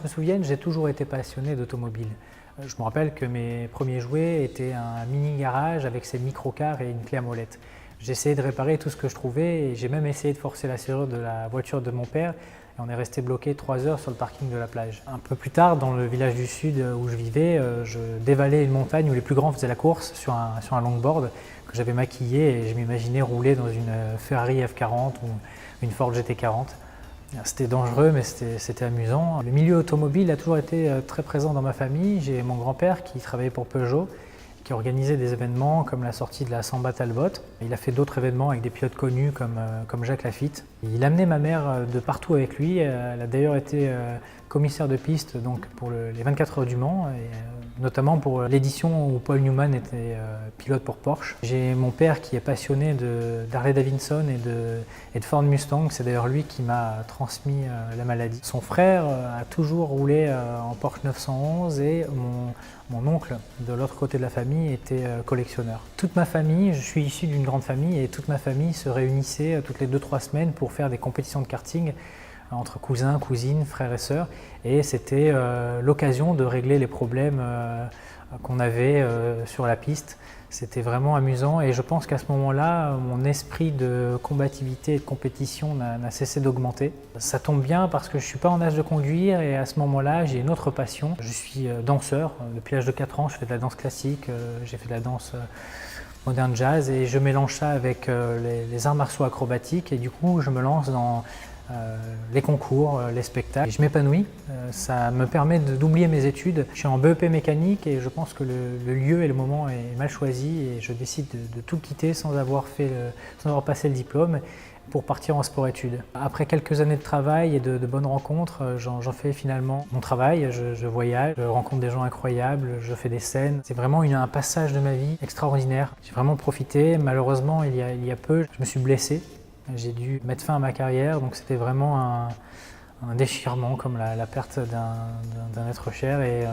me souvienne, j'ai toujours été passionné d'automobile. Je me rappelle que mes premiers jouets étaient un mini garage avec ses microcars et une clé à molette. J'ai essayé de réparer tout ce que je trouvais et j'ai même essayé de forcer la serrure de la voiture de mon père et on est resté bloqué 3 heures sur le parking de la plage. Un peu plus tard, dans le village du sud où je vivais, je dévalais une montagne où les plus grands faisaient la course sur un longboard que j'avais maquillé et je m'imaginais rouler dans une Ferrari F40 ou une Ford GT40. C'était dangereux, mais c'était amusant. Le milieu automobile a toujours été très présent dans ma famille. J'ai mon grand-père qui travaillait pour Peugeot, qui organisait des événements comme la sortie de la Samba Talbot. Il a fait d'autres événements avec des pilotes connus comme Jacques Lafitte. Il amenait ma mère de partout avec lui. Elle a d'ailleurs été commissaire de piste donc pour les 24 heures du Mans, et notamment pour l'édition où Paul Newman était pilote pour Porsche. J'ai mon père qui est passionné d'Harley Davidson et de Ford Mustang. C'est d'ailleurs lui qui m'a transmis la maladie. Son frère a toujours roulé en Porsche 911 et mon oncle, de l'autre côté de la famille, était collectionneur. Toute ma famille, je suis issu d'une grande famille et toute ma famille se réunissait toutes les 2-3 semaines pour faire des compétitions de karting entre cousins, cousines, frères et sœurs. Et c'était l'occasion de régler les problèmes qu'on avait sur la piste. C'était vraiment amusant et je pense qu'à ce moment-là, mon esprit de combativité et de compétition n'a cessé d'augmenter. Ça tombe bien parce que je ne suis pas en âge de conduire et à ce moment-là, j'ai une autre passion. Je suis danseur. Depuis l'âge de 4 ans, je fais de la danse classique, j'ai fait de la danse moderne jazz et je mélange ça avec les arts martiaux acrobatiques et du coup, je me lance dans les concours, les spectacles. Je m'épanouis, ça me permet d'oublier mes études. Je suis en BEP mécanique et je pense que le lieu et le moment est mal choisi et je décide de tout quitter sans avoir passé le diplôme pour partir en sport-études. Après quelques années de travail et de bonnes rencontres, j'en fais finalement mon travail. Je voyage, je rencontre des gens incroyables, je fais des scènes. C'est vraiment un passage de ma vie extraordinaire. J'ai vraiment profité. Malheureusement, il y a peu, je me suis blessé. J'ai dû mettre fin à ma carrière, donc c'était vraiment un déchirement, comme la perte d'un être cher. Et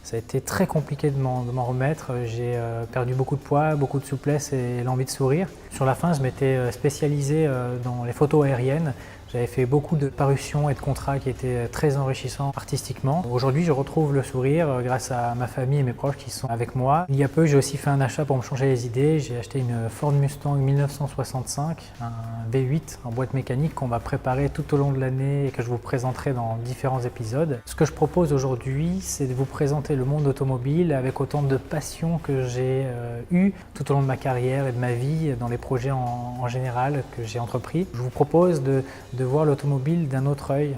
ça a été très compliqué de m'en remettre. J'ai perdu beaucoup de poids, beaucoup de souplesse et l'envie de sourire. Sur la fin, je m'étais spécialisé dans les photos aériennes. J'avais fait beaucoup de parutions et de contrats qui étaient très enrichissants artistiquement. Aujourd'hui, je retrouve le sourire grâce à ma famille et mes proches qui sont avec moi. Il y a peu, j'ai aussi fait un achat pour me changer les idées. J'ai acheté une Ford Mustang 1965, un V8 en boîte mécanique qu'on va préparer tout au long de l'année et que je vous présenterai dans différents épisodes. Ce que je propose aujourd'hui, c'est de vous présenter le monde automobile avec autant de passion que j'ai eu tout au long de ma carrière et de ma vie dans les projets en général que j'ai entrepris. Je vous propose de voir l'automobile d'un autre œil,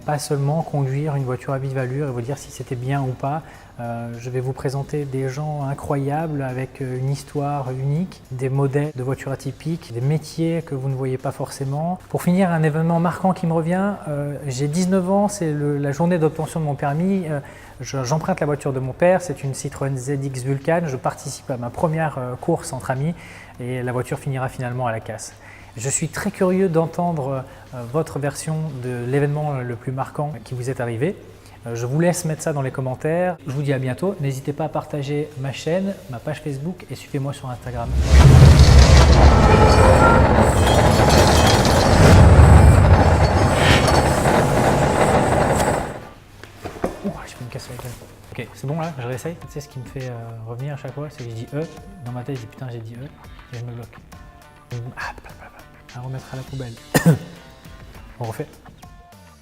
pas seulement conduire une voiture à vive allure et vous dire si c'était bien ou pas. Je vais vous présenter des gens incroyables avec une histoire unique, des modèles de voitures atypiques, des métiers que vous ne voyez pas forcément. Pour finir, un événement marquant qui me revient, j'ai 19 ans, c'est la journée d'obtention de mon permis. J'emprunte la voiture de mon père, c'est une Citroën ZX Vulcan. Je participe à ma première course entre amis et la voiture finira finalement à la casse. Je suis très curieux d'entendre votre version de l'événement le plus marquant qui vous est arrivé. Je vous laisse mettre ça dans les commentaires. Je vous dis à bientôt. N'hésitez pas à partager ma chaîne, ma page Facebook et suivez-moi sur Instagram. Je vais me casser la gueule. Ok, c'est bon là, je réessaye. Tu sais ce qui me fait revenir à chaque fois, c'est que je dis E. Dans ma tête, je dis putain, j'ai dit E et je me bloque. À remettre à la poubelle. On refait.